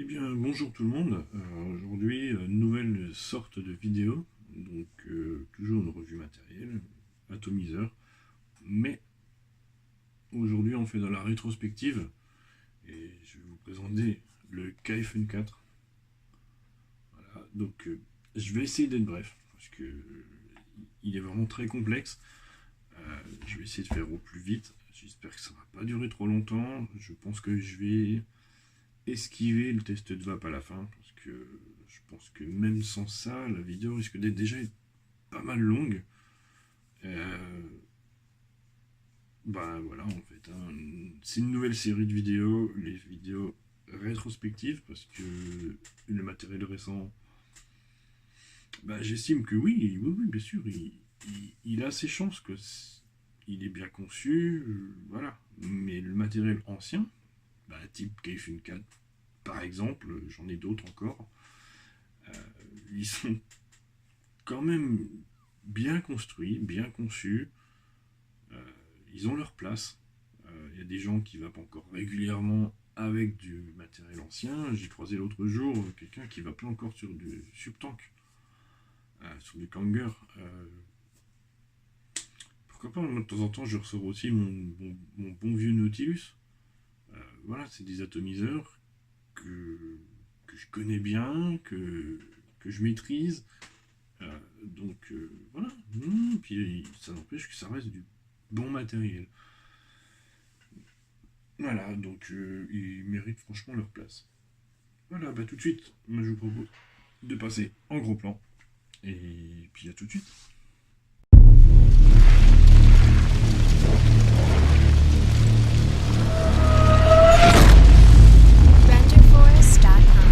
Eh bien, bonjour tout le monde. Aujourd'hui, nouvelle sorte de vidéo. Donc, toujours une revue matérielle, atomiseur. Mais aujourd'hui, on fait dans la rétrospective. Et je vais vous présenter le KFN 4. Voilà. Donc, je vais essayer d'être bref. Parce que il est vraiment très complexe. Je vais essayer de faire au plus vite. J'espère que ça ne va pas durer trop longtemps. Je pense que je vais esquiver le test de vape à la fin, parce que je pense que même sans ça, la vidéo risque d'être déjà pas mal longue. Euh, Bah voilà, en fait, hein. C'est une nouvelle série de vidéos, les vidéos rétrospectives, parce que le matériel récent, bah, j'estime que oui, bien sûr, il a ses chances, que il est bien conçu, voilà. Mais le matériel ancien, bah, type KFun 4, par exemple, j'en ai d'autres encore, euh, ils sont quand même bien construits, bien conçus. Euh, Ils ont leur place. Il y a des gens qui vape encore régulièrement avec du matériel ancien. J'ai croisé l'autre jour quelqu'un qui vape encore sur du subtank, sur du Kanger. Pourquoi pas, moi, de temps en temps, je ressors aussi mon bon vieux Nautilus. Voilà, c'est des atomiseurs que je connais bien, que je maîtrise. Voilà. Puis ça n'empêche que ça reste du bon matériel. Voilà, donc ils méritent franchement leur place. Voilà, bah tout de suite, moi je vous propose de passer en gros plan. Et puis à tout de suite. RenderForest.com.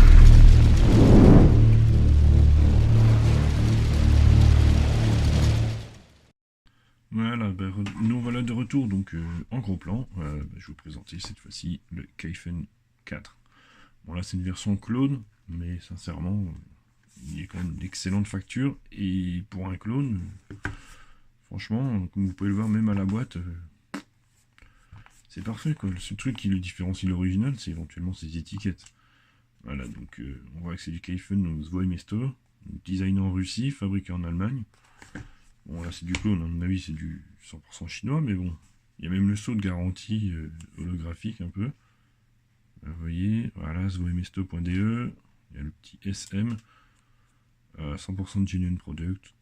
Voilà, bah, nous voilà de retour donc en gros plan. Bah, je vais vous présenter cette fois-ci le Kaifen 4. Bon là c'est une version clone, mais sincèrement, il est quand même d'excellente facture. Et pour un clone, franchement, comme vous pouvez le voir même à la boîte, c'est parfait quoi. Le seul truc qui le différencie de l'original, c'est éventuellement ses étiquettes. Voilà, donc on voit que c'est du Kaifen Zwoimesto, designé en Russie, fabriqué en Allemagne. Bon là c'est du clone, à mon avis c'est du 100% chinois, mais bon, il y a même le sceau de garantie holographique un peu. Vous voyez, voilà, zwoimesto.de, il y a le petit SM, 100% de genuine product.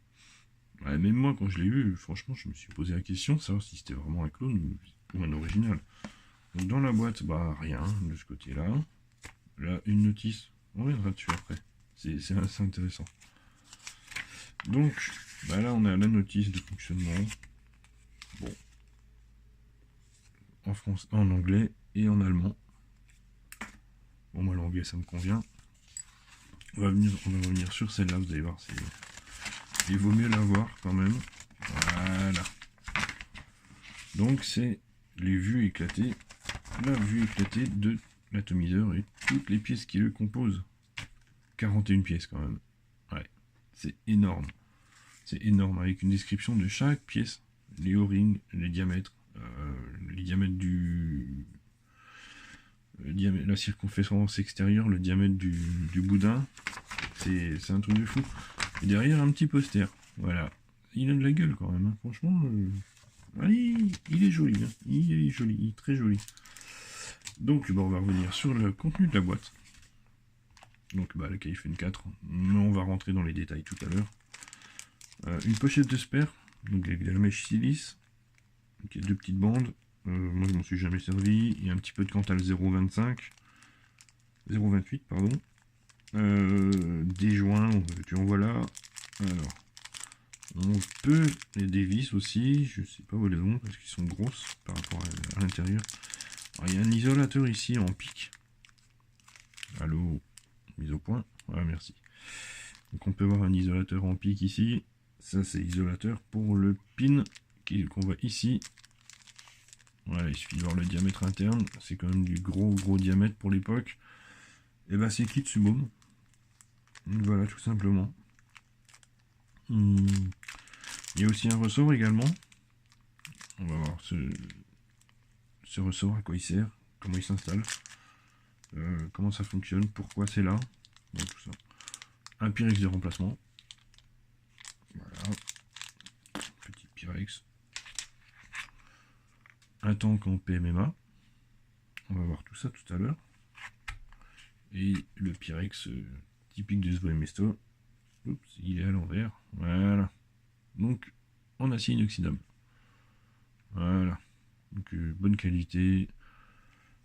Ouais, même moi quand je l'ai eu, franchement je me suis posé la question de savoir si c'était vraiment un clone ou un original. Donc dans la boîte, bah rien de ce côté-là. Là, une notice, on reviendra dessus après. C'est assez intéressant. Donc, bah là, on a la notice de fonctionnement. Bon, en français, en anglais et en allemand. Bon, moi, l'anglais, ça me convient. On va revenir sur celle-là, vous allez voir. Il vaut mieux la voir quand même. Voilà. Donc, c'est les vues éclatées. La vue éclatée de l'atomiseur et toutes les pièces qui le composent. 41 pièces quand même. Ouais, c'est énorme. C'est énorme, avec une description de chaque pièce, les O-rings, les diamètres du... la circonférence extérieure, le diamètre du boudin. C'est un truc de fou. Et derrière, un petit poster. Voilà. Il a de la gueule quand même, hein. Franchement, allez, il est joli. Hein. Il est joli, il est très joli. Donc, bon, on va revenir sur le contenu de la boîte. Donc, bah, le KFN 4, mais on va rentrer dans les détails tout à l'heure. Une pochette de spare, donc avec de la mèche silice, donc il y a deux petites bandes. Moi je m'en suis jamais servi. Il y a un petit peu de Cantal 0,25, 0,28 pardon. Des joints, tu en vois là. Alors, on peut les dévis aussi. Je sais pas où elles ont parce qu'ils sont grosses par rapport à l'intérieur. Il y a un isolateur ici en pic. Allô, mise au point. Voilà, merci. Donc on peut voir un isolateur en pic ici. Ça c'est isolateur pour le pin qu'on voit ici. Voilà, il suffit de voir le diamètre interne. C'est quand même du gros diamètre pour l'époque. Et bah c'est Kitsubom. Voilà, tout simplement. Il y a aussi un ressort également. On va voir ce ressort, à quoi il sert, comment il s'installe. comment ça fonctionne, pourquoi c'est là, donc tout ça. Un Pyrex de remplacement. Voilà. Petit Pyrex. Un tank en PMMA. On va voir tout ça tout à l'heure. Et le Pyrex typique de ce Mesto. Oups, il est à l'envers. Voilà. Donc en acier inoxydable. Voilà. Donc bonne qualité.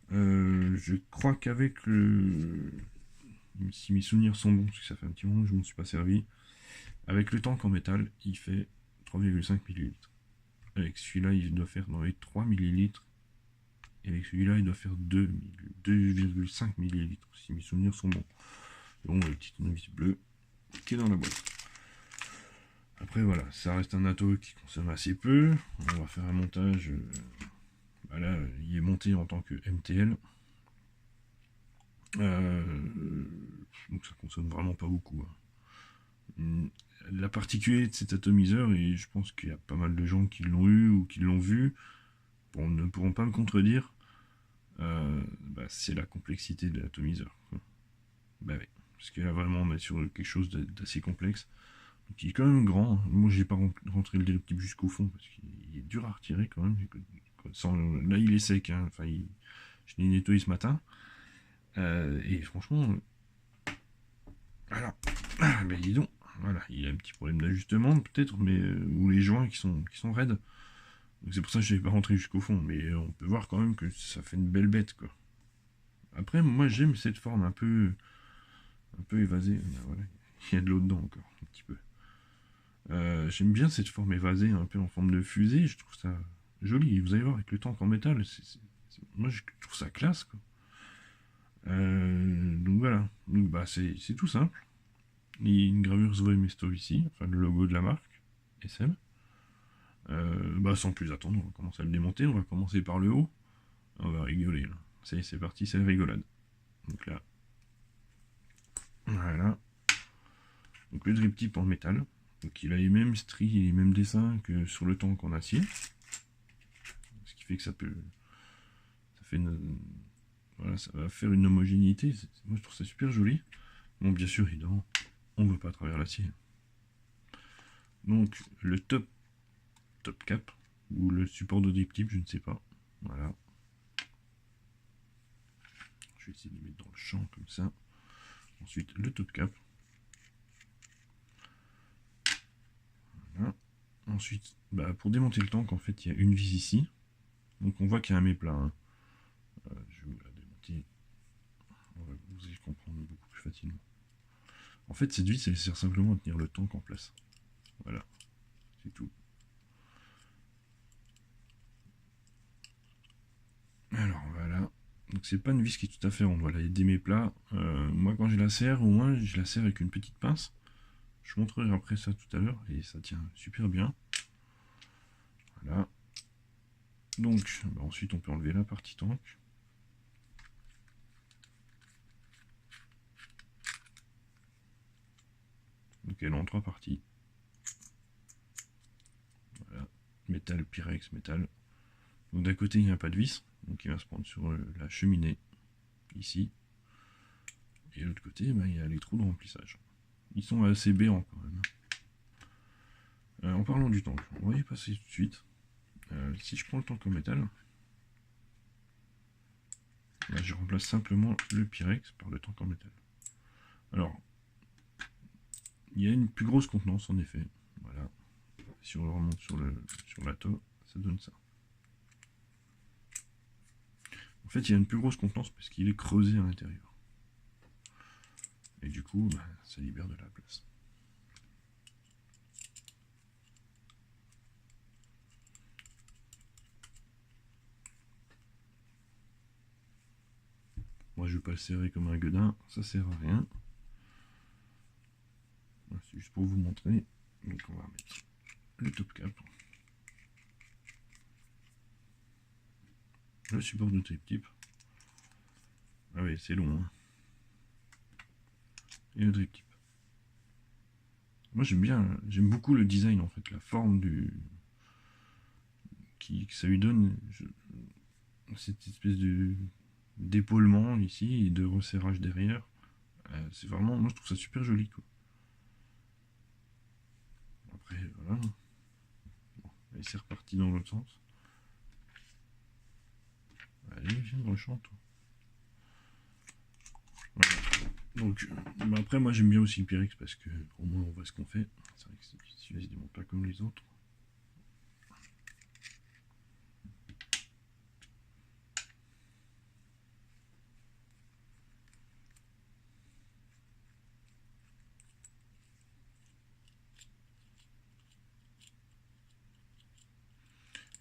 Je crois qu'avec le... Si mes souvenirs sont bons, parce que ça fait un petit moment que je ne m'en suis pas servi. Avec le tank en métal, il fait 3,5 ml. Avec celui-là, il doit faire dans les 3 ml. Et avec celui-là, il doit faire 2,5 ml, si mes souvenirs sont bons. Bon, le petit novice bleu qui est dans la boîte. Après, voilà, ça reste un atto qui consomme assez peu. On va faire un montage. Voilà, il est monté en tant que MTL. Donc ça consomme vraiment pas beaucoup. La particularité de cet atomiseur, et je pense qu'il y a pas mal de gens qui l'ont eu ou qui l'ont vu, ne pourront pas me contredire, c'est la complexité de l'atomiseur. Bah oui, parce que là vraiment on est sur quelque chose d'assez complexe, qui est quand même grand. Moi j'ai pas rentré le déloctype jusqu'au fond, parce qu'il est dur à retirer quand même. Là il est sec, hein. Enfin, je l'ai nettoyé ce matin, et franchement, voilà, ben dis donc. Voilà, il a un petit problème d'ajustement peut-être, mais ou les joints qui sont raides. Donc c'est pour ça que je n'ai pas rentré jusqu'au fond, mais on peut voir quand même que ça fait une belle bête, quoi. Après, moi j'aime cette forme un peu évasée. Voilà, il y a de l'eau dedans encore, un petit peu. J'aime bien cette forme évasée, un peu en forme de fusée. Je trouve ça joli. Vous allez voir avec le tank en métal, moi je trouve ça classe, quoi. Donc voilà, donc c'est tout simple. Il y a une gravure Mesto ici, enfin le logo de la marque, SM. Sans plus attendre, on va commencer à le démonter. On va commencer par le haut. On va rigoler là. Ça y est, c'est parti, c'est la rigolade. Donc là, voilà. Donc le drip tip en métal. Donc il a les mêmes stries et les mêmes dessins que sur le tank en acier. Ce qui fait que ça fait voilà, ça va faire une homogénéité. Moi je trouve ça super joli. Bon, bien sûr, évidemment, on ne veut pas à travers l'acier. Donc le top cap ou le support de drip tip, je ne sais pas. Voilà. Je vais essayer de le mettre dans le champ comme ça. Ensuite le top cap. Voilà. Ensuite, pour démonter le tank, en fait, il y a une vis ici. Donc on voit qu'il y a un méplat. Hein. Je vais vous la démonter. Vous allez comprendre beaucoup plus facilement. En fait, cette vis, elle sert simplement à tenir le tank en place. Voilà. C'est tout. Alors voilà. Donc c'est pas une vis qui est tout à fait ronde. Voilà, il y a des méplats. Moi, quand je la serre, au moins, je la serre avec une petite pince. Je vous montrerai après ça tout à l'heure. Et ça tient super bien. Voilà. Donc, ensuite, on peut enlever la partie tank. Donc, elle est en 3 parties. Voilà. Métal, Pyrex, métal. Donc, d'un côté, il n'y a pas de vis. Donc, il va se prendre sur la cheminée. Ici. Et de l'autre côté, il y a les trous de remplissage. Ils sont assez béants quand même. En parlant du tank, on va y passer tout de suite. Si je prends le tank en métal, je remplace simplement le Pyrex par le tank en métal. Alors, il y a une plus grosse contenance en effet. Voilà. Si on remonte sur l'atto, ça donne ça. En fait, il y a une plus grosse contenance parce qu'il est creusé à l'intérieur. Et du coup, ça libère de la place. Moi, je ne vais pas le serrer comme un gueudin, ça sert à rien. C'est juste pour vous montrer. Donc, on va mettre le top cap. Le support de drip tip. Ah oui, c'est long. Hein. Et le drip tip. Moi, j'aime beaucoup le design, en fait, la forme que ça lui donne. Cette espèce de d'épaulement ici et de resserrage derrière. C'est vraiment, moi je trouve ça super joli quoi. Après voilà. Bon, et c'est reparti dans l'autre sens. Allez, viens dans le champ toi. Voilà. Donc bah après moi j'aime bien aussi le Pyrex parce que au moins on voit ce qu'on fait. C'est vrai que celui-là il se démonte pas comme les autres.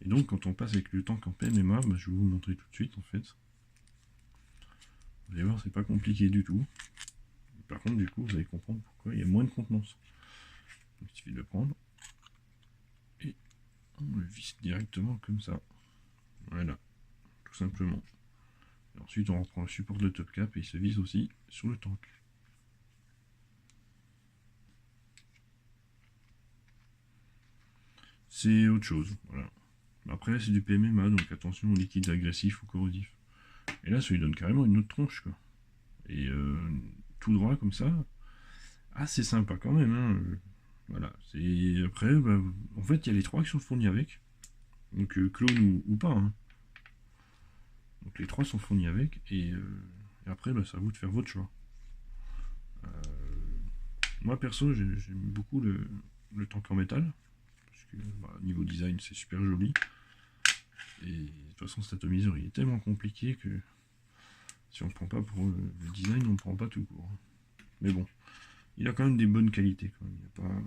Et donc quand on passe avec le tank en PMMA, bah, je vais vous montrer tout de suite en fait. Vous allez voir, c'est pas compliqué du tout. Par contre, du coup, vous allez comprendre pourquoi il y a moins de contenance. Donc, il suffit de le prendre et on le visse directement comme ça. Voilà, tout simplement. Et ensuite, on reprend le support de top cap et il se visse aussi sur le tank. C'est autre chose, voilà. Après, là, c'est du PMMA, donc attention aux liquides agressifs ou corrosifs. Et là, ça lui donne carrément une autre tronche, quoi. Et tout droit comme ça, ah, c'est sympa quand même, hein. Voilà, c'est après, bah, en fait, il y a les trois qui sont fournis avec. Donc clone ou pas. Hein. Donc les trois sont fournis avec. Et après, bah, c'est à vous de faire votre choix. Moi perso, j'aime beaucoup le tank en métal. Parce que bah, niveau design, c'est super joli. Et de toute façon, cet atomiseur, il est tellement compliqué que si on ne prend pas pour le design, on ne prend pas tout court. Mais bon, il a quand même des bonnes qualités. Quand même. Il n'y a pas...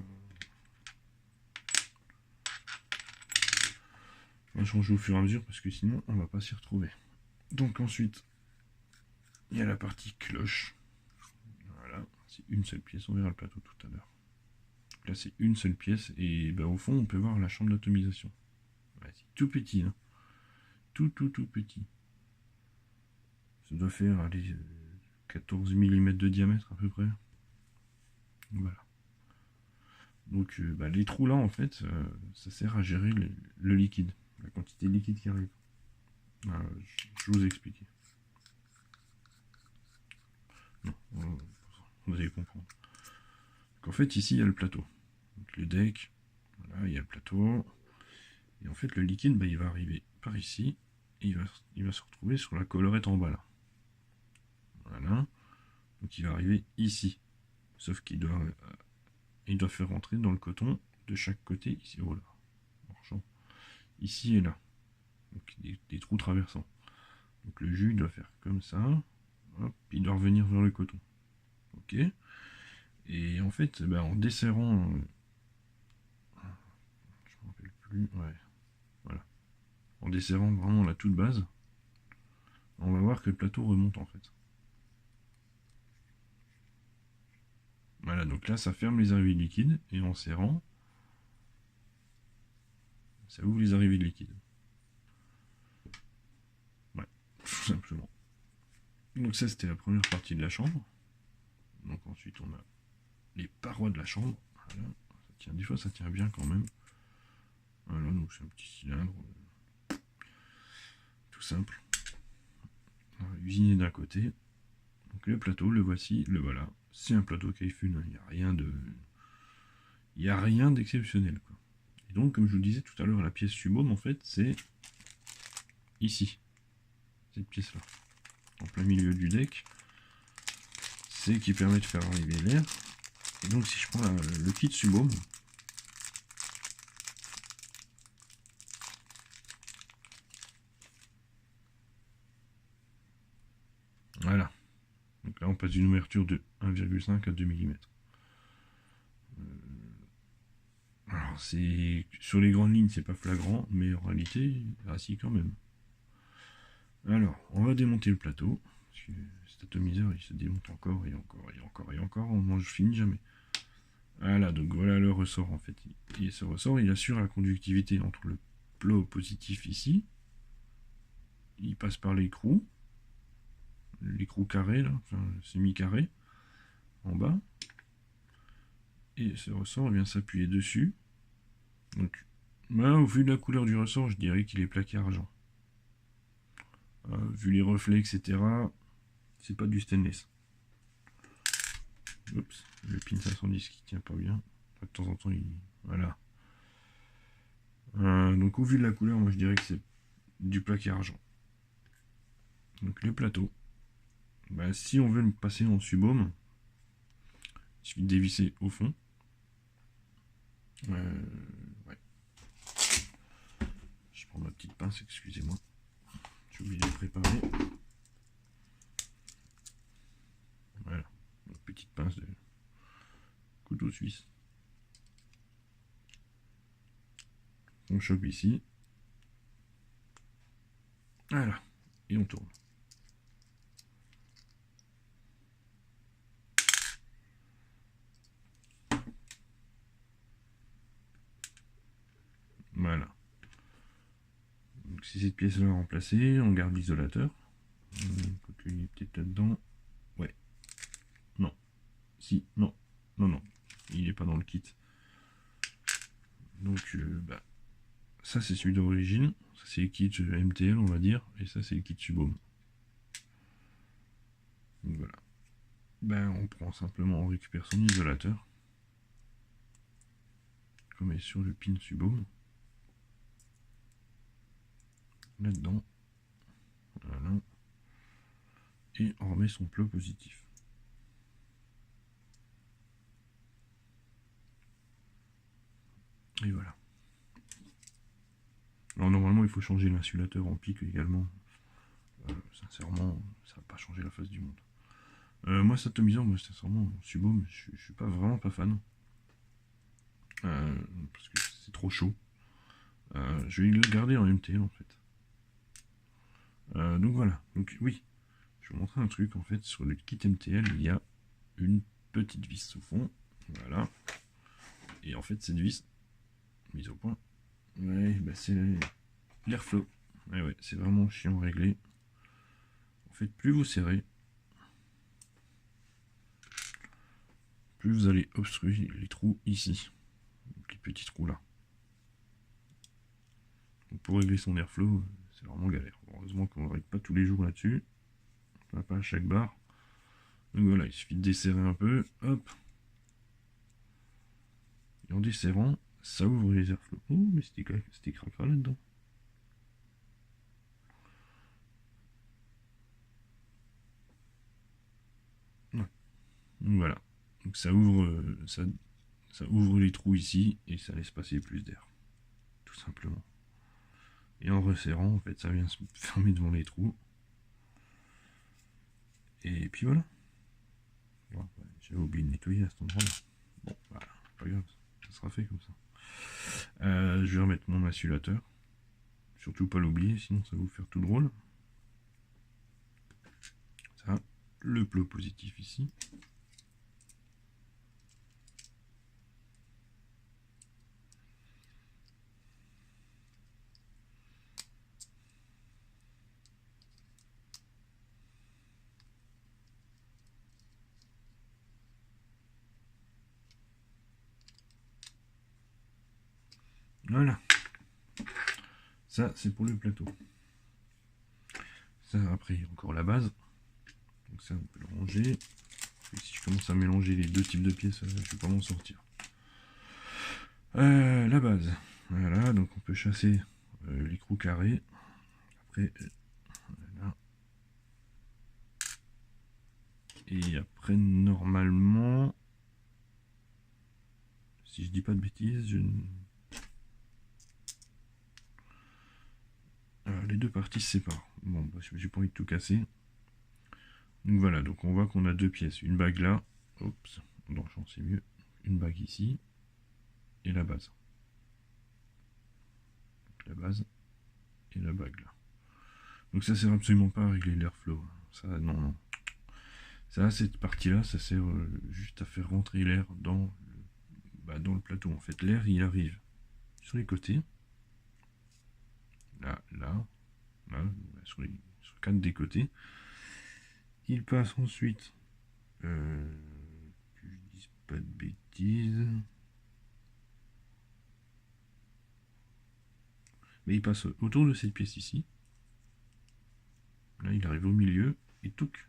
On va changer au fur et à mesure parce que sinon, on ne va pas s'y retrouver. Donc ensuite, il y a la partie cloche. Voilà, c'est une seule pièce, on verra le plateau tout à l'heure. Là c'est une seule pièce et ben, au fond on peut voir la chambre d'automisation. Ouais, c'est tout petit, hein. Tout petit. Ça doit faire allez, 14 mm de diamètre à peu près. Voilà. Donc bah, les trous là en fait, ça sert à gérer le liquide, la quantité de liquide qui arrive. Je vous explique. Non, vous allez comprendre. Donc en fait ici il y a le plateau. Donc le deck, voilà, il y a le plateau. Et en fait le liquide bah, il va arriver par ici. Et il va se retrouver sur la collerette en bas là. Voilà. Donc il va arriver ici. Sauf qu'il doit faire rentrer dans le coton de chaque côté ici. Oh là. Ici et là. Donc des trous traversants. Donc le jus il doit faire comme ça. Hop, il doit revenir vers le coton. Ok. Et en fait, ben, en desserrant. Je me rappelle plus. Ouais. Voilà. En desserrant vraiment la toute base, on va voir que le plateau remonte en fait. Voilà, donc là ça ferme les arrivées de liquide et en serrant, ça ouvre les arrivées de liquide. Ouais, tout simplement. Donc ça c'était la première partie de la chambre. Donc ensuite on a les parois de la chambre. Voilà. Ça tient, des fois ça tient bien quand même. Voilà, donc c'est un petit cylindre. Tout simple. Usiné d'un côté. Donc le plateau, le voici, le voilà. C'est un plateau Kaifun, il n'y a rien de. Il n'y a rien d'exceptionnel. Et donc, comme je vous disais tout à l'heure, la pièce subaume, en fait, c'est ici. Cette pièce-là. En plein milieu du deck. C'est qui permet de faire arriver l'air. Et donc, si je prends le kit subaume, voilà. Donc là, on passe d'une ouverture de 1,5 à 2 mm. Alors, c'est sur les grandes lignes, c'est pas flagrant, mais en réalité, si quand même. Alors, on va démonter le plateau. Parce que cet atomiseur, il se démonte encore et encore et encore et encore. On mange finit jamais. Voilà, donc voilà le ressort en fait. Et ce ressort, il assure la conductivité entre le plot positif ici. Il passe par l'écrou. L'écrou carré, là, enfin semi-carré, en bas. Et ce ressort vient s'appuyer dessus. Donc, là, au vu de la couleur du ressort, je dirais qu'il est plaqué argent. Vu les reflets, etc., c'est pas du stainless. Oups, le pin 510 qui tient pas bien. De temps en temps, il... Voilà. Donc au vu de la couleur, moi je dirais que c'est du plaqué argent. Donc le plateau. Bah, si on veut le passer en subaume, il suffit de dévisser au fond. Ouais. Je prends ma petite pince, excusez-moi. J'ai oublié de la préparer. Voilà. Une petite pince de couteau suisse. On chope ici. Voilà. Et on tourne. Voilà. Donc si cette pièce-là est remplacée, on garde l'isolateur. Quoique il est peut-être là-dedans. Ouais. Non. Si. Non. Non, non. Il n'est pas dans le kit. Donc, ça c'est celui d'origine. Ça c'est le kit MTL, on va dire. Et ça c'est le kit Subaume. Donc voilà. On prend simplement, on récupère son isolateur. Comme est sur le pin Subaume. Là-dedans. Voilà. Et on remet son plot positif. Et voilà. Alors normalement il faut changer l'insulateur en pic également. Sincèrement, ça va pas changer la face du monde. Moi cet atomiseur, moi sincèrement, Subaume, je suis pas vraiment pas fan. Parce que c'est trop chaud. Je vais le garder en MT en fait. Donc voilà. Donc oui, je vais vous montrer un truc en fait. Sur le kit MTL, il y a une petite vis au fond. Voilà. Et en fait, cette vis, mise au point, ouais, c'est l'airflow. Ouais, c'est vraiment chiant à régler. En fait, plus vous serrez, plus vous allez obstruer les trous ici. Donc les petits trous là. Donc pour régler son airflow, c'est vraiment galère. Heureusement qu'on ne règle pas tous les jours là-dessus. Pas à chaque barre. Donc voilà, il suffit de desserrer un peu. Hop. Et en desserrant, ça ouvre les airflows. Oh, mais c'était cracra là-dedans. Ouais. Donc voilà. Donc ça ouvre les trous ici et ça laisse passer plus d'air. Tout simplement. Et en resserrant, en fait, ça vient se fermer devant les trous. Et puis voilà. Bon, j'avais oublié de nettoyer à cet endroit-là. Bon, voilà, pas grave, ça sera fait comme ça. Je vais remettre mon insulateur. Surtout pas l'oublier, sinon ça va vous faire tout drôle. Ça, le plot positif ici. Voilà. Ça, c'est pour le plateau. Ça, après, il y a encore la base. Donc ça, on peut le ranger. Et si je commence à mélanger les deux types de pièces, je vais pas m'en sortir. La base. Voilà, donc on peut chasser l'écrou carré. Après, voilà. Et après, normalement, si je dis pas de bêtises, les deux parties se séparent. Bon, j'ai pas envie de tout casser. Donc voilà, donc on voit qu'on a deux pièces. Une bague là, oups, dans le champ c'est mieux. Une bague ici, et la base. Donc la base et la bague là. Donc ça sert absolument pas à régler l'airflow. Ça, non, non. Ça, cette partie-là, ça sert juste à faire rentrer l'air dans le plateau. En fait, l'air, il arrive sur les côtés. Là, sur quatre des côtés. Il passe ensuite, que je dise pas de bêtises, mais il passe autour de cette pièce ici. Là, il arrive au milieu, et touc.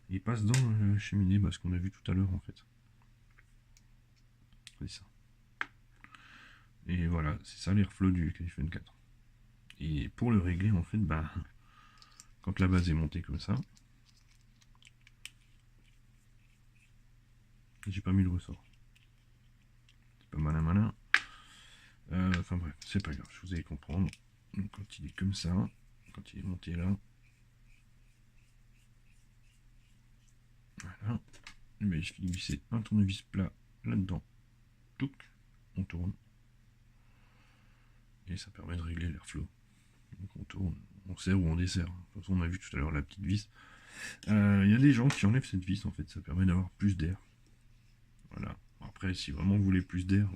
Il passe dans la cheminée, ce qu'on a vu tout à l'heure en fait. C'est ça. Et voilà, c'est ça l'airflow du Kaifen 4. Et pour le régler, en fait, quand la base est montée comme ça, j'ai pas mis le ressort. C'est pas malin. Enfin bref, c'est pas grave, je vous allez comprendre. Donc, quand il est comme ça, quand il est monté là, voilà, mais je vais glisser un tournevis plat là-dedans. Touc, on tourne. Et ça permet de régler l'airflow. Donc on tourne, on serre ou on dessert. De toute façon, on a vu tout à l'heure la petite vis. Il y a des gens qui enlèvent cette vis, en fait, ça permet d'avoir plus d'air. Voilà. Après, si vraiment vous voulez plus d'air,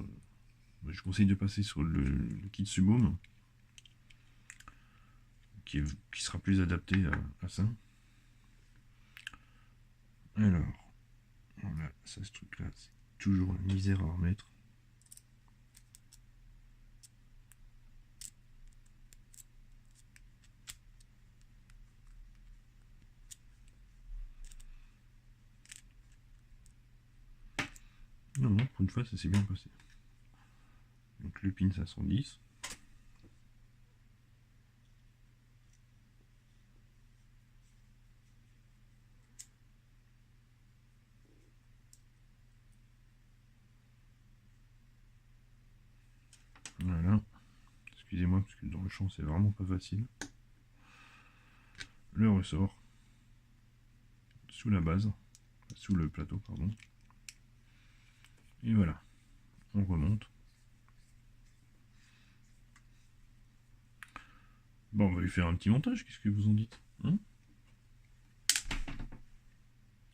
je conseille de passer sur le kit Subhome, qui sera plus adapté à ça. Alors, voilà, ça, ce truc-là, c'est toujours la misère à remettre. Non, pour une fois, ça s'est bien passé. Donc le pin 510. Voilà. Excusez-moi, parce que dans le champ, c'est vraiment pas facile. Le ressort. Sous la base. Sous le plateau, pardon. Et voilà. On remonte. Bon, on va lui faire un petit montage, qu'est-ce que vous en dites, hein?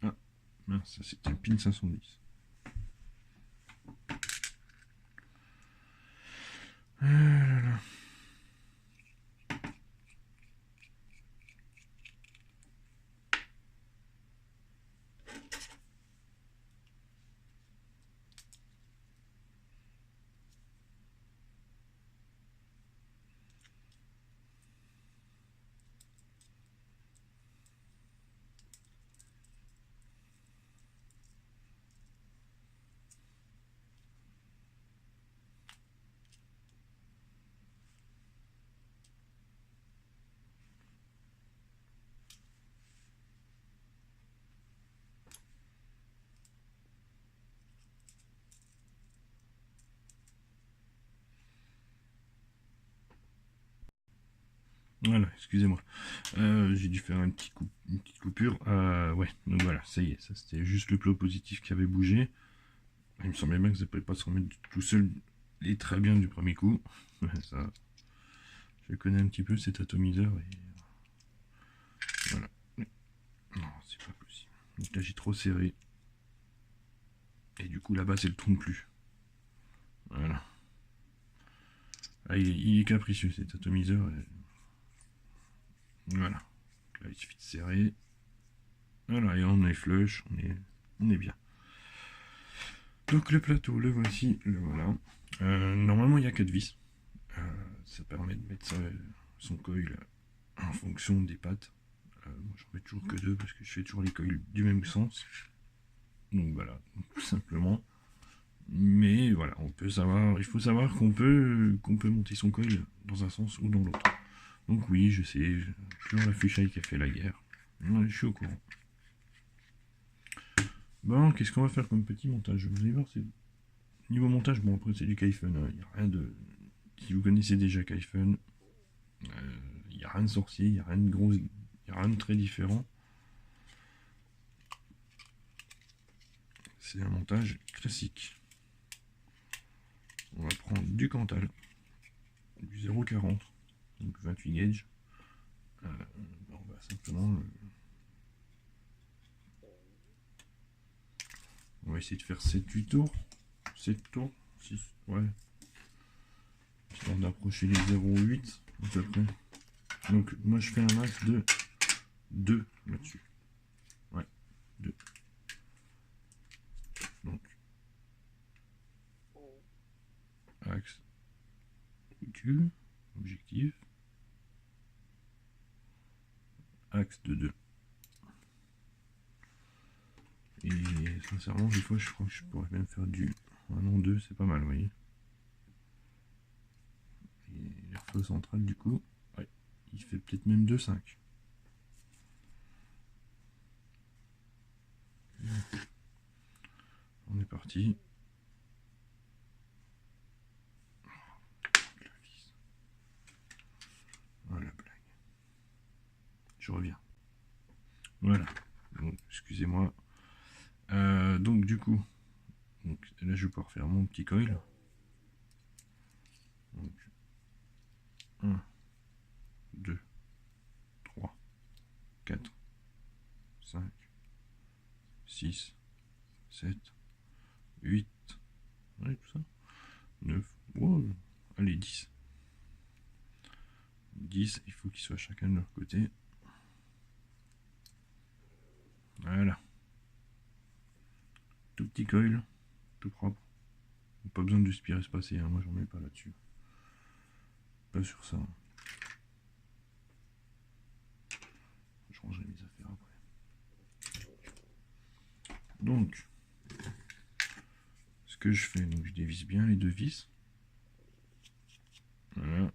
Ah, mince, ça c'était le pin 510. Ah là là. Voilà, excusez-moi. J'ai dû faire une petite coupure. Ouais, donc voilà, ça y est, ça c'était juste le plot positif qui avait bougé. Il me semblait bien que ça ne pouvait pas se remettre tout seul et très bien du premier coup. Ça, je connais un petit peu cet atomiseur et voilà. Non, c'est pas possible. Donc là j'ai trop serré. Et du coup là-bas c'est le tourne plus. Voilà. Ah, il est capricieux cet atomiseur. Voilà. Là il suffit de serrer. Voilà, et on est flush, on est bien. Donc le plateau, le voici, le voilà. Normalement il n'y a 4 vis. Ça permet de mettre son coil en fonction des pattes. Moi j'en mets toujours que 2 parce que je fais toujours les coils du même sens. Donc voilà, tout simplement. Mais voilà, on peut savoir, il faut savoir qu'on peut monter son coil dans un sens ou dans l'autre. Donc oui, je sais, toujours la Fisheye qui a fait la guerre. Ouais, je suis au courant. Bon, qu'est-ce qu'on va faire comme petit montage? Vous allez voir, c'est niveau montage, bon après c'est du Kaifen, il n'y a rien de... Si vous connaissez déjà Kaifen, il n'y a rien de sorcier, il n'y a rien de gros, il n'y a rien de très différent. C'est un montage classique. On va prendre du Cantal, du 0,40, donc 28 gauge. On va simplement... on va essayer de faire 7-8 tours. 7 tours, 6, ouais. Histoire d'approcher les 0,8 à peu près. Donc moi je fais un max de 2 là-dessus. Ouais, 2. Donc, axe, recul, objectif. max de 2. Et sincèrement, des fois, je crois que je pourrais même faire du 1 en 2, c'est pas mal, vous voyez. Et l'airflow central, du coup, ouais, il fait peut-être même 2,5. On est parti. Voilà, blague. Je reviens. Voilà. Donc, excusez-moi. Donc, du coup, donc, là, je vais pouvoir faire mon petit coil. Donc, 1, 2, 3, 4, 5, 6, 7, 8, ouais, tout ça. 9, oh, allez, 10. 10, il faut qu'ils soient chacun de leur côté. Voilà. Tout petit coil, tout propre. Pas besoin de spire espacé, hein. Moi j'en mets pas là-dessus. Pas sur ça. Je rangerai mes affaires après. Donc, ce que je fais, donc je dévisse bien les deux vis. Voilà.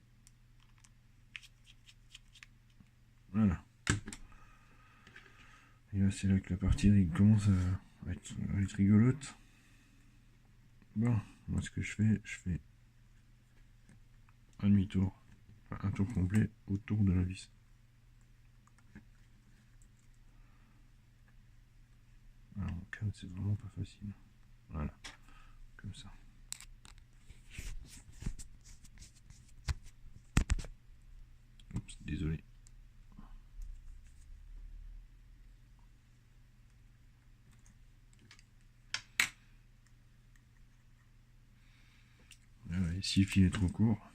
Voilà. Et là, c'est là que la partie commence à être rigolote. Bon, moi ce que je fais un demi-tour, enfin, un tour complet autour de la vis. Alors, en cam, c'est vraiment pas facile. Voilà, comme ça. Oups, désolé. Voilà, et si le fil est trop court,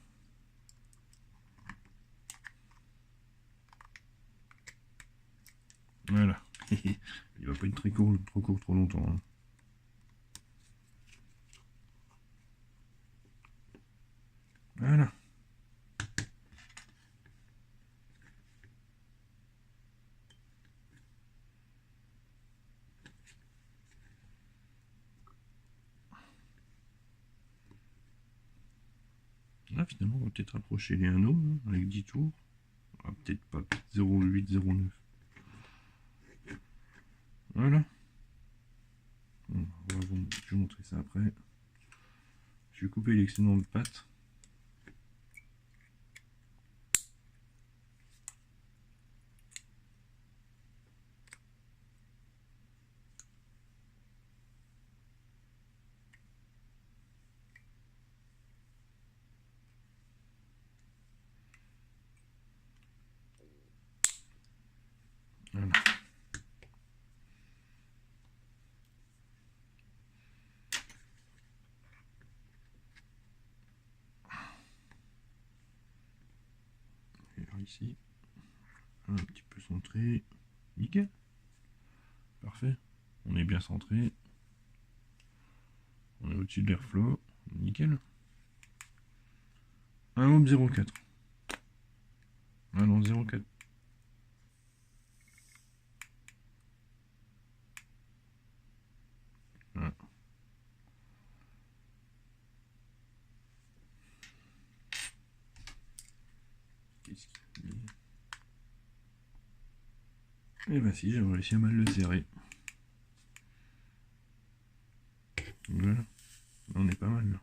voilà. Il va pas être très court, trop court, trop longtemps. Hein. Voilà. Là, finalement, on va peut-être approcher les anneaux hein, avec 10 tours. Ah, peut-être pas, 0,8, 0,9. Voilà. Bon, je vais vous montrer ça après. Je vais couper l'excédent de pâte. Voilà. Et alors ici, un petit peu centré. Nickel. Parfait. On est bien centré. On est au-dessus de l'airflow. Nickel. 1 ohm 0,4. Ah non, 0,4. Voilà. Qu'est-ce qu'il dit? Eh ben si, j'ai réussi à mal le serrer. Voilà. On est pas mal là.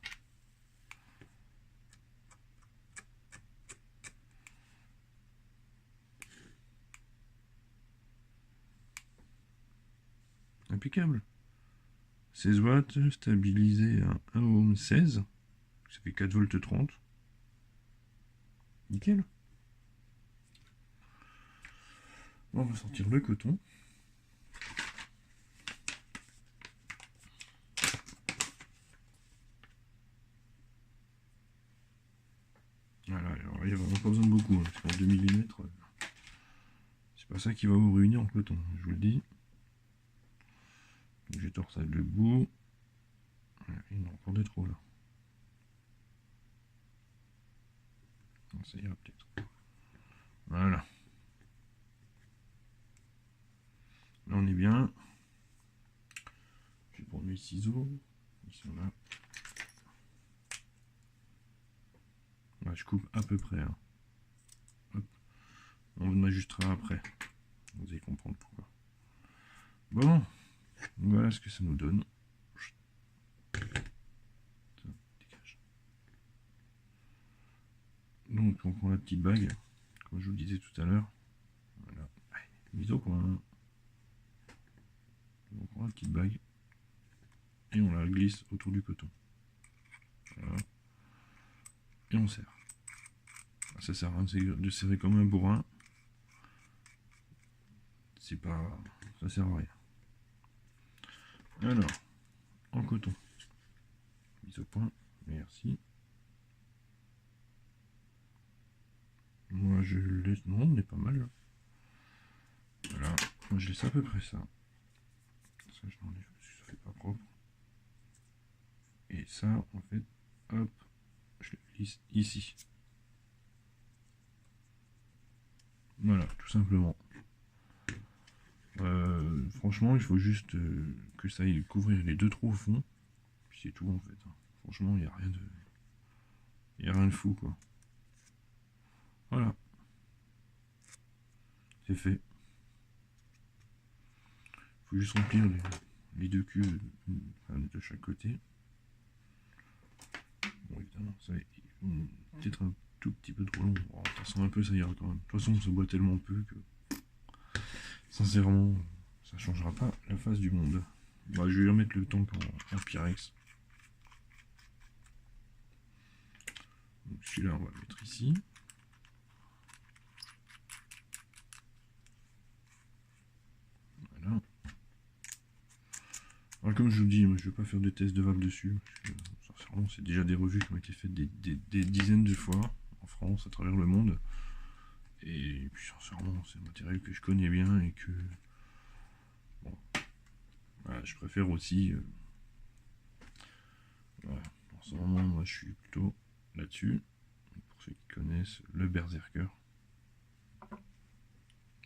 Impeccable. 16 watts, stabilisé à 1 ohm 16. Ça fait 4 volts 30. Nickel. On va sortir le coton. Voilà, alors il n'y a vraiment pas besoin de beaucoup, hein, parce qu'en 2 mm, c'est pas ça qui va vous ruiner en coton, je vous le dis. Donc, je torsade le bout. Voilà, il y en a encore deux trop là. Ça ira peut-être. Voilà. Là on est bien. Je vais prendre mes ciseaux. Ils sont là. Ouais, je coupe à peu près. Hein. Hop. On ajustera après. Vous allez comprendre pourquoi. Bon, voilà ce que ça nous donne. Ça, dégage. Donc on prend la petite bague, comme je vous le disais tout à l'heure. Voilà. Mise au point. On prend la petite bague et on la glisse autour du coton. Voilà. Et on serre. Ça sert à rien de serrer comme un bourrin. C'est pas. Ça sert à rien. Alors, en coton. Mise au point. Merci. Moi je laisse. Non, on est pas mal là. Voilà. Moi je laisse à peu près ça. Ça je l'enlève parce que ça fait pas propre. Et ça, en fait, hop, je le glisse ici. Voilà, tout simplement. Franchement, il faut juste que ça aille couvrir les deux trous au fond. Puis c'est tout en fait. Franchement, il n'y a rien de. Il n'y a rien de fou quoi. Voilà. C'est fait. Il faut juste remplir les deux cuves de chaque côté. Bon, évidemment, ça va peut-être un tout petit peu trop long. Bon, de toute façon, un peu ça ira quand même. De toute façon, on se boit tellement peu que. Sincèrement, ça changera pas la face du monde. Bah, je vais remettre le tank en Pyrex. Celui-là, on va le mettre ici. Voilà. Alors, comme je vous dis, moi, je ne vais pas faire de test de valve dessus. Parce que, sincèrement, c'est déjà des revues qui ont été faites des dizaines de fois en France, à travers le monde. Et puis, sincèrement, c'est un matériel que je connais bien et que. Bon. Voilà, je préfère aussi. Voilà. En ce moment, moi, je suis plutôt là-dessus. Pour ceux qui connaissent le Berserker.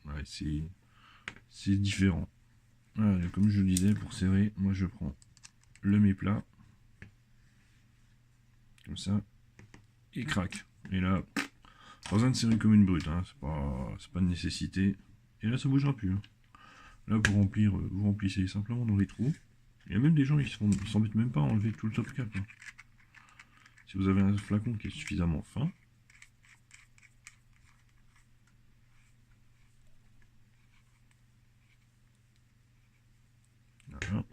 Ouais, c'est différent. Voilà, comme je le disais, pour serrer, moi je prends le méplat, comme ça, et crac. Et là, pas besoin de serrer comme une brute, hein, c'est pas une nécessité. Et là, ça bougera plus. Hein. Là, pour remplir, vous remplissez simplement dans les trous. Il y a même des gens qui s'embêtent même pas à enlever tout le top cap. Hein. Si vous avez un flacon qui est suffisamment fin, voilà.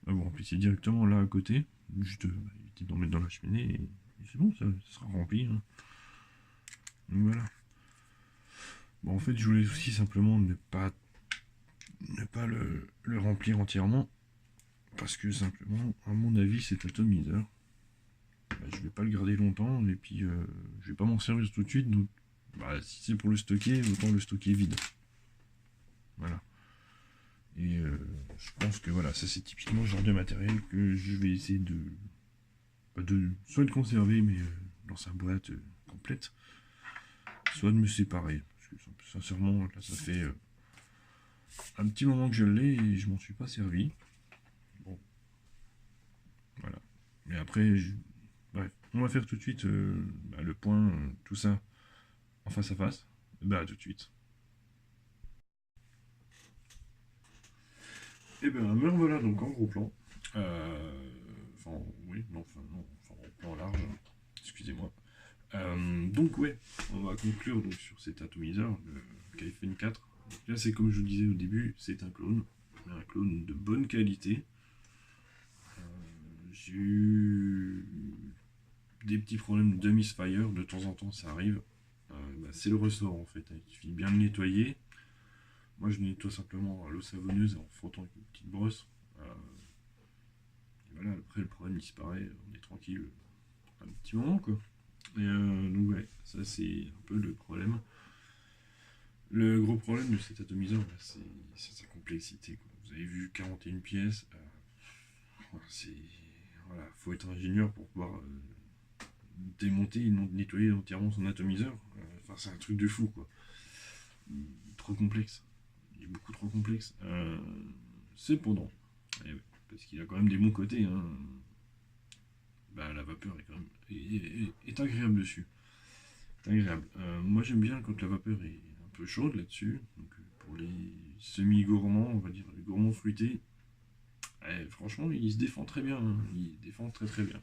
Là, vous remplissez directement là à côté, juste évitez d'en mettre dans la cheminée et c'est bon, ça sera rempli. Hein. Donc voilà. Bon, en fait, je voulais aussi simplement ne pas le remplir entièrement parce que simplement, à mon avis, cet atomiseur, je vais pas le garder longtemps et puis je vais pas m'en servir tout de suite. Donc, bah, si c'est pour le stocker, autant le stocker vide. Voilà. Et je pense que voilà, ça c'est typiquement le genre de matériel que je vais essayer soit de conserver mais dans sa boîte complète, soit de me séparer. Parce que sincèrement, là ça fait un petit moment que je l'ai et je m'en suis pas servi. Bon. Voilà. Mais après, bref, on va faire tout de suite le point, tout ça en face à face. Bah tout de suite. Et ben me voilà donc en gros plan. Enfin oui, non, enfin en plan large. Excusez-moi. Donc ouais, on va conclure donc sur cet atomiseur, le KFN 4. Donc là c'est comme je vous disais au début, c'est un clone de bonne qualité. J'ai eu des petits problèmes de misfire, de temps en temps ça arrive. C'est le ressort en fait, il suffit bien de nettoyer. Moi je nettoie simplement à l'eau savonneuse en frottant avec une petite brosse. Et voilà, après le problème disparaît, on est tranquille un petit moment quoi. Et donc ouais, ça c'est un peu le problème. Le gros problème de cet atomiseur, c'est sa complexité. Quoi. Vous avez vu 41 pièces. Voilà, faut être ingénieur pour pouvoir démonter et nettoyer entièrement son atomiseur. Enfin, c'est un truc de fou, quoi. Trop complexe. il est beaucoup trop complexe. Cependant, eh oui, parce qu'il a quand même des bons côtés, hein. Bah, la vapeur est quand même est agréable dessus. C'est agréable. Moi j'aime bien quand la vapeur est un peu chaude là-dessus. Donc pour les semi-gourmands, on va dire les gourmands fruités, franchement il se défend très bien, hein. Il défend très très bien.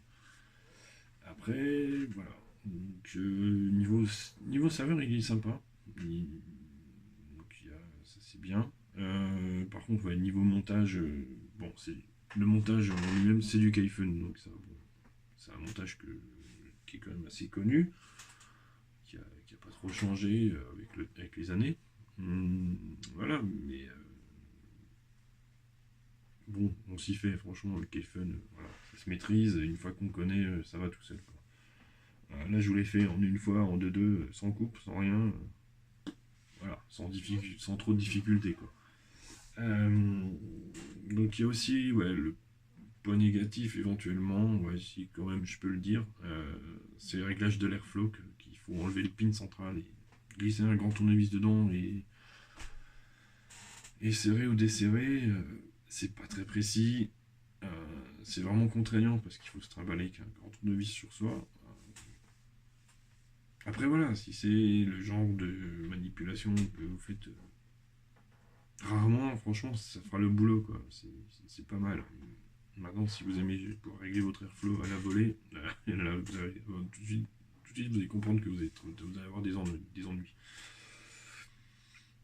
Après, voilà. Donc, niveau saveur, il est sympa. Donc, ça c'est bien. Par contre, ouais, niveau montage, bon, c'est le montage en lui-même, c'est du Kaifen, donc ça, bon, c'est un montage qui est quand même assez connu, qui a pas trop changé avec les années. Voilà, mais bon, on s'y fait, franchement, le Kaifen, voilà, ça se maîtrise, et une fois qu'on connaît, ça va tout seul, quoi. Là, je vous l'ai fait en une fois, en deux, sans coupe, sans rien, voilà, sans trop de difficultés, quoi. Euh, donc il y a aussi ouais, le point négatif éventuellement, ouais, si quand même je peux le dire, c'est le réglage de l'airflow qu'il faut enlever le pin central et glisser un grand tournevis dedans et serrer ou desserrer, c'est pas très précis, euh, c'est vraiment contraignant parce qu'il faut se trimballer avec un grand tournevis sur soi. Après voilà, si c'est le genre de manipulation que vous faites rarement, franchement, ça fera le boulot, quoi. C'est pas mal. Maintenant, si vous aimez pour régler votre airflow à la volée, là, vous allez, tout de suite, vous allez comprendre que vous allez avoir des ennuis.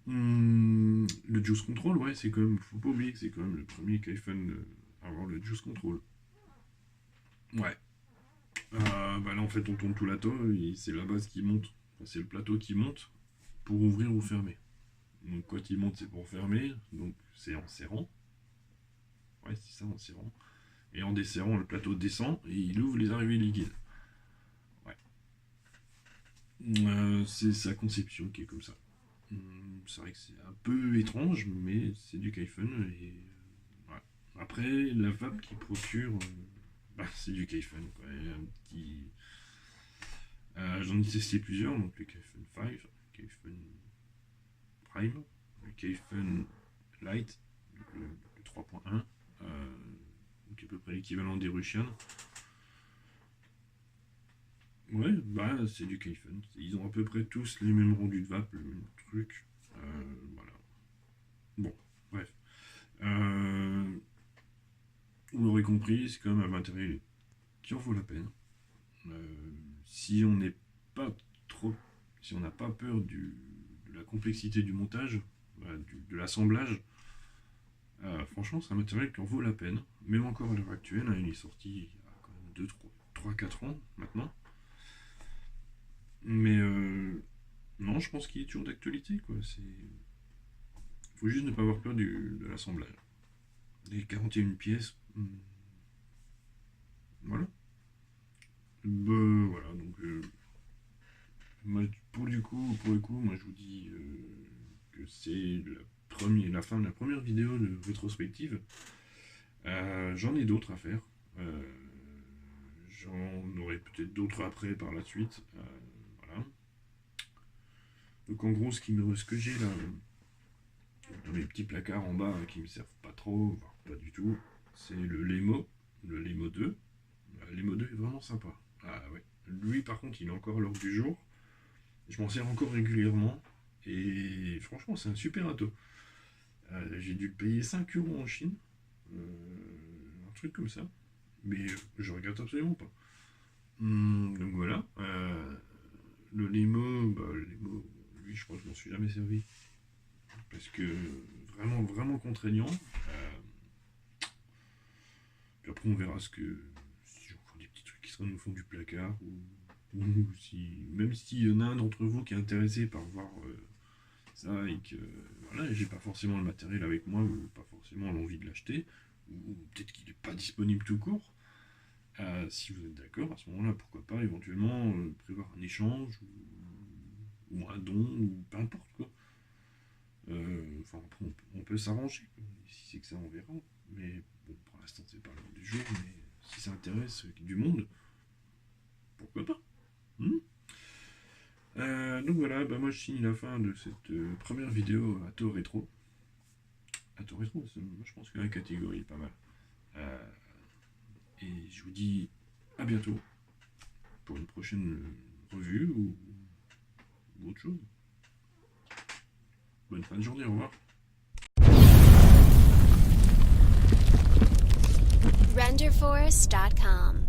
Le Juice Control, ouais, c'est quand même, faut pas oublier que c'est quand même le premier Kaifen à avoir le Juice Control. Ouais. Bah là, en fait, on tourne tout l'ato et c'est la base qui monte. Enfin, c'est le plateau qui monte pour ouvrir ou fermer. Donc, quand il monte, c'est pour fermer. Donc, c'est en serrant. Ouais, c'est ça, en serrant. Et en desserrant, le plateau descend et il ouvre les arrivées liquides. Ouais. C'est sa conception qui est comme ça. C'est vrai que c'est un peu étrange, mais c'est du Kaifen. Et ouais. Après, la vape qui procure, bah, c'est du Kaifen. Quoi. J'en ai testé plusieurs, donc le Kaifen 5, Kaifen Prime, le Kaifen Lite, le 3.1, donc à peu près l'équivalent des Russian. Ouais, bah c'est du Kaifen. Ils ont à peu près tous les mêmes rendus de vape, le même truc. Voilà. Bon, bref. Euh, vous l'aurez compris, c'est quand même un matériel qui en vaut la peine. Si on n'est pas trop, si on n'a pas peur de la complexité du montage, de l'assemblage, franchement, c'est un matériel qui en vaut la peine. Même encore à l'heure actuelle, hein, il est sorti il y a quand même 2, 3, 4 ans maintenant. Mais non, je pense qu'il est toujours d'actualité, quoi. Faut juste ne pas avoir peur de l'assemblage. Les 41 pièces, voilà. Voilà, donc moi, pour le coup, moi je vous dis que c'est la fin de la première vidéo de rétrospective. J'en ai d'autres à faire. Euh, J'en aurai peut-être d'autres après par la suite. Voilà. Donc en gros, ce que j'ai là, dans mes petits placards en bas qui me servent pas trop, voire pas du tout, c'est le Lemo 2. Lemo 2 est vraiment sympa. Ah ouais. Lui par contre, il est encore à l'ordre du jour. Je m'en sers encore régulièrement. Et franchement, c'est un super ato. J'ai dû le payer 5 € en Chine. Un truc comme ça. Mais je regrette absolument pas. Donc voilà. Le Lemo, lui, je crois que je m'en suis jamais servi. Parce que vraiment, vraiment contraignant. Puis après, on verra si j'en fais des petits trucs qui seront au fond du placard. Ou si. Même s'il y en a un d'entre vous qui est intéressé par voir ça et que voilà, j'ai pas forcément le matériel avec moi ou pas forcément l'envie de l'acheter, ou peut-être qu'il n'est pas disponible tout court. Si vous êtes d'accord, à ce moment-là, pourquoi pas éventuellement prévoir un échange ou un don ou peu importe quoi. Enfin, après, on peut s'arranger. Si c'est que ça, on verra. Mais bon, pour l'instant, c'est pas l'heure du jour. Mais si ça intéresse du monde, pourquoi pas. Hmm. Donc voilà, bah moi je signe la fin de cette première vidéo à Taux Rétro. à ton rétro. Moi, je pense que la catégorie est pas mal. Et je vous dis à bientôt pour une prochaine revue ou autre chose. Bonne fin de journée, au revoir. RenderForce.com